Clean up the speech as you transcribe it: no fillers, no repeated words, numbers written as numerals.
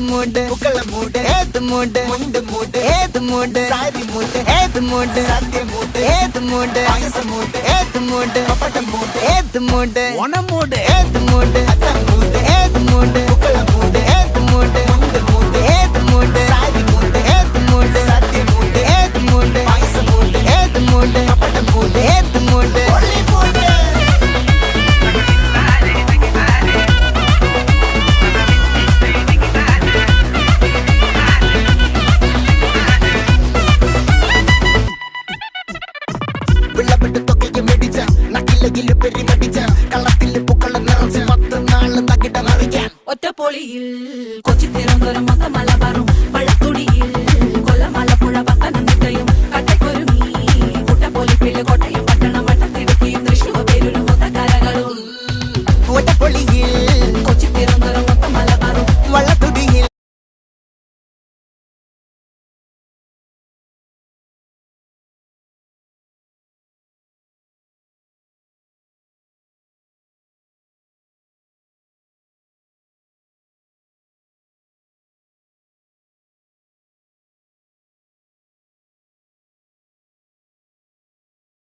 മൂട് പൂക്കള മൂട് ഏത് മൂട് മുണ്ട് മൂട് ഏത് മൂട് സാരി മൂട് ഏത് മൂട് സദ്യ മൂട് ഏത് മൂട് പായസ മൂട് ഏത് മൂട് പപ്പടം മൂട് ഏത് മൂട് ഓണം മൂട് ഏത് മൂട് അത്തം മൂട് ഏത് മൂട് പൂക്കള മൂട് ഏത് മൂട് മുണ്ട് മൂട് ഏത് മൂട് സാരി മൂട് ഏത് മൂട് സദ്യ മൂട് ഏത് മൂട് പായസ മൂട് ഏത് മൂട് പപ്പടം മൂട് ഏത് മൂട് ഒള്ളി മൂട് ഒറ്റപ്പൊളിയിൽ കൊച്ചി തിരുവനന്തപുരം മൊത്തം മലബാറും